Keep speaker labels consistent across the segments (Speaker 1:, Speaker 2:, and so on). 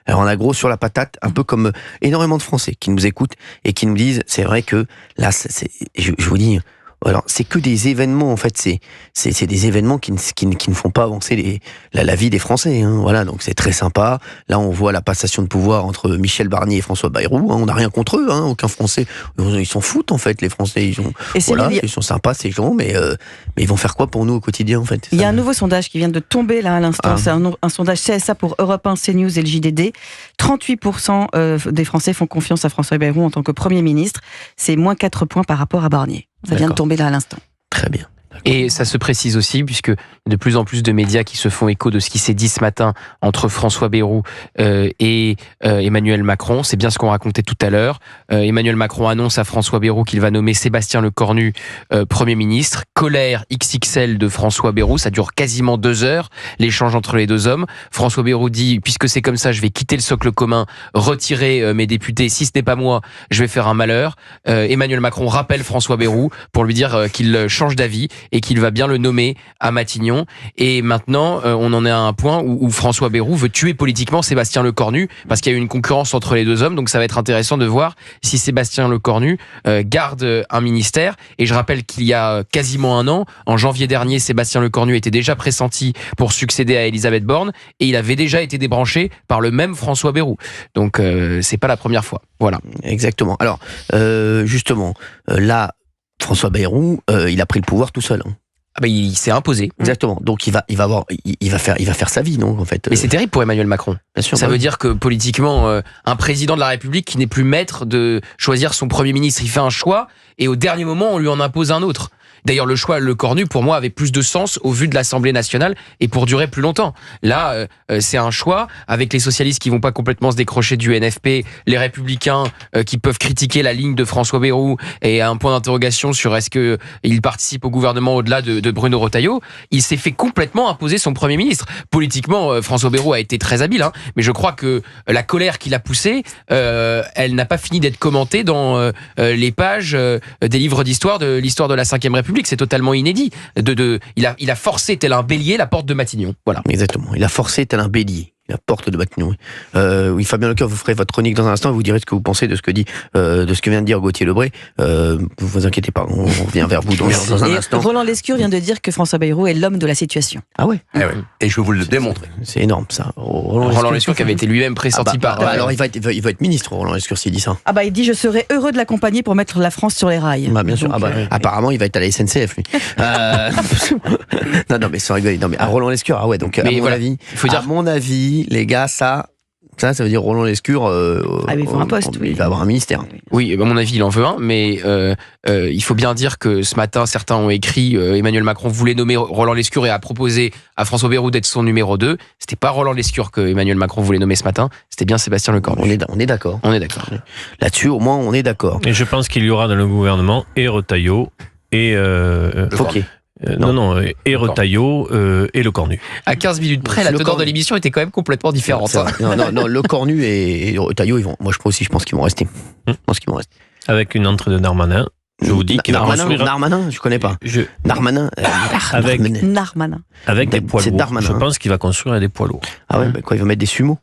Speaker 1: Alors on a gros sur la patate, un peu comme énormément de Français qui nous écoutent et qui nous disent, c'est vrai que là, je vous dis, alors c'est que des événements en fait, c'est des événements qui ne font pas avancer la vie des Français. Hein, voilà, donc c'est très sympa. Là, on voit la passation de pouvoir entre Michel Barnier et François Bayrou. Hein, on n'a rien contre eux, hein, aucun Français. Ils s'en foutent en fait, les Français. Ils sont sympas ces gens, mais ils vont faire quoi pour nous au quotidien en fait?
Speaker 2: Il y a un nouveau sondage qui vient de tomber là à l'instant. C'est un sondage CSA pour Europe 1, CNews et le JDD. 38% des Français font confiance à François Bayrou en tant que Premier ministre. C'est moins 4 points par rapport à Barnier. Ça vient de tomber là à l'instant.
Speaker 1: Très bien.
Speaker 3: Et ça se précise aussi, puisque de plus en plus de médias qui se font écho de ce qui s'est dit ce matin entre François Bayrou et Emmanuel Macron. C'est bien ce qu'on racontait tout à l'heure. Emmanuel Macron annonce à François Bayrou qu'il va nommer Sébastien Lecornu Premier ministre. Colère XXL de François Bayrou, ça dure quasiment 2 heures, l'échange entre les deux hommes. François Bayrou dit, puisque c'est comme ça, je vais quitter le socle commun, retirer mes députés. Si ce n'est pas moi, je vais faire un malheur. Emmanuel Macron rappelle François Bayrou pour lui dire qu'il change d'avis et qu'il va bien le nommer à Matignon. Et maintenant, on en est à un point où François Bayrou veut tuer politiquement Sébastien Lecornu, parce qu'il y a eu une concurrence entre les deux hommes, donc ça va être intéressant de voir si Sébastien Lecornu garde un ministère. Et je rappelle qu'il y a quasiment un an, en janvier dernier, Sébastien Lecornu était déjà pressenti pour succéder à Elisabeth Borne, et il avait déjà été débranché par le même François Bayrou. Donc c'est pas la première fois. Voilà.
Speaker 1: Exactement. Alors, justement, là, François Bayrou, il a pris le pouvoir tout seul. Hein.
Speaker 3: Ah bah, il s'est imposé.
Speaker 1: Exactement. Donc il va faire sa vie, non, en fait.
Speaker 3: Mais c'est terrible pour Emmanuel Macron.
Speaker 1: Bien sûr,
Speaker 3: ça veut dire que politiquement, un président de la République qui n'est plus maître de choisir son Premier ministre, il fait un choix et au dernier moment, on lui en impose un autre. D'ailleurs, le choix Lecornu, pour moi, avait plus de sens au vu de l'Assemblée nationale et pour durer plus longtemps. Là, c'est un choix avec les socialistes qui vont pas complètement se décrocher du NFP, les républicains qui peuvent critiquer la ligne de François Bayrou et un point d'interrogation sur est-ce qu'il participe au gouvernement au-delà de Bruno Retailleau. Il s'est fait complètement imposer son Premier ministre. Politiquement, François Bayrou a été très habile, hein, mais je crois que la colère qu'il a poussée, elle n'a pas fini d'être commentée dans les pages des livres d'histoire de l'histoire de la Ve République. C'est totalement inédit. Il a forcé tel un bélier la porte de Matignon. Voilà.
Speaker 1: Exactement. Il a forcé tel un bélier la porte de Matignon. Oui, Fabien Lecœur, vous ferez votre chronique dans un instant et vous direz ce que vous pensez de ce que vient de dire Gauthier Lebret. Vous inquiétez pas, on revient vers vous dans un instant.
Speaker 2: Roland Lescure vient de dire que François Bayrou est l'homme de la situation.
Speaker 1: Ah ouais.
Speaker 4: Et je vais vous le démontrer.
Speaker 1: C'est énorme ça.
Speaker 3: Roland Lescure qui avait été lui-même pressenti par.
Speaker 1: Alors il va être ministre, Roland Lescure, s'il dit ça.
Speaker 2: Ah bah il dit je serais heureux de l'accompagner pour mettre la France sur les rails.
Speaker 1: Bah bien sûr. Donc, apparemment il va être à la SNCF lui. non mais sans rigoler. Non mais à Roland Lescure, ah ouais, donc à mon avis, les gars, ça veut dire Roland Lescure.
Speaker 2: Il faut un poste.
Speaker 1: Il va avoir un ministère.
Speaker 3: Oui, à mon avis, il en veut un, mais il faut bien dire que ce matin, certains ont écrit Emmanuel Macron voulait nommer Roland Lescure et a proposé à François Bayrou d'être son numéro 2. C'était pas Roland Lescure que Emmanuel Macron voulait nommer ce matin, c'était bien Sébastien Lecornu.
Speaker 1: On est d'accord.
Speaker 3: On est d'accord.
Speaker 1: Là-dessus, au moins, on est d'accord.
Speaker 5: Et je pense qu'il y aura dans le gouvernement et Retailleau et
Speaker 1: Fauquier.
Speaker 5: Et Retailleau et Lecornu.
Speaker 3: À 15 minutes près, la teneur de l'émission était quand même complètement différente.
Speaker 1: Non, Lecornu et Retailleau, moi je pense qu'ils vont rester. Je pense qu'ils vont rester.
Speaker 5: Avec une entrée de Darmanin. Je vous dis qu'il va construire...
Speaker 1: Darmanin, je connais pas. Darmanin.
Speaker 5: Avec des poids lourds. Je pense qu'il va construire des poids lourds.
Speaker 1: Ah ouais, il va mettre des sumos.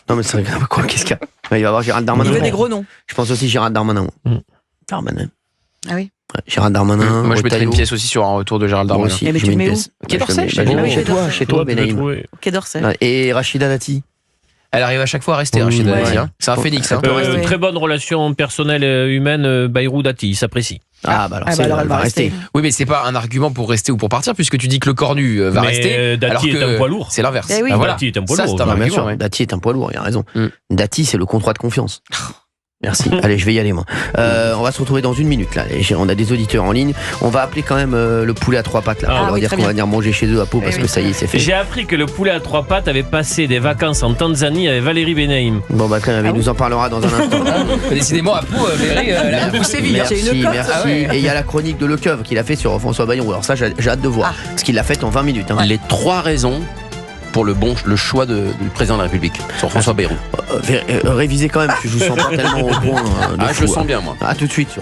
Speaker 1: Non mais c'est vrai, quoi, qu'est-ce qu'il y a? Il va avoir Gérald Darmanin.
Speaker 2: Il veut des gros noms.
Speaker 1: Je pense aussi Gérald Darmanin. Darmanin.
Speaker 2: Ah oui.
Speaker 1: Gérald Darmanin.
Speaker 3: Moi, je mettrais une pièce aussi sur un retour de Gérald Darmanin.
Speaker 2: Mais tu le mets où?
Speaker 3: Quai d'Orsay.
Speaker 1: Chez toi, Benaïm.
Speaker 2: Quai d'Orsay.
Speaker 1: Et Rachida Dati.
Speaker 3: Elle arrive à chaque fois à rester, Rachida Dati. C'est un phénix.
Speaker 5: Très bonne relation personnelle humaine, Bayrou-Dati, il s'apprécie.
Speaker 1: Alors elle va rester.
Speaker 3: Oui, mais c'est pas un argument pour rester ou pour partir, puisque tu dis que Lecornu va rester.
Speaker 5: Dati est un poids lourd.
Speaker 3: C'est l'inverse.
Speaker 5: Dati est un poids lourd.
Speaker 1: Bien sûr, Dati est un poids lourd, il a raison. Dati, c'est le contrat de confiance. Merci. Allez, je vais y aller, moi. On va se retrouver dans 1 minute, là. On a des auditeurs en ligne. On va appeler quand même le poulet à 3 pattes, là. On va dire qu'on va venir manger chez eux à Pau, parce que ça y est, c'est fait.
Speaker 5: J'ai appris que le poulet à 3 pattes avait passé des vacances en Tanzanie avec Valérie Benaïm.
Speaker 1: Bon, il nous en parlera dans un instant.
Speaker 3: Décidément, à Pau, Valérie, elle a beaucoup sévi.
Speaker 1: Merci. Et il y a la chronique de Lecœur qu'il a fait sur François Bayrou. Alors ça, j'ai hâte de voir. Parce qu'il l'a fait en 20 minutes.
Speaker 4: Les 3 raisons pour le choix du président de la République, sur François Bayrou.
Speaker 1: Révisez quand même, parce que je vous sens pas tellement au point.
Speaker 4: Je le sens bien, moi.
Speaker 1: À tout de suite.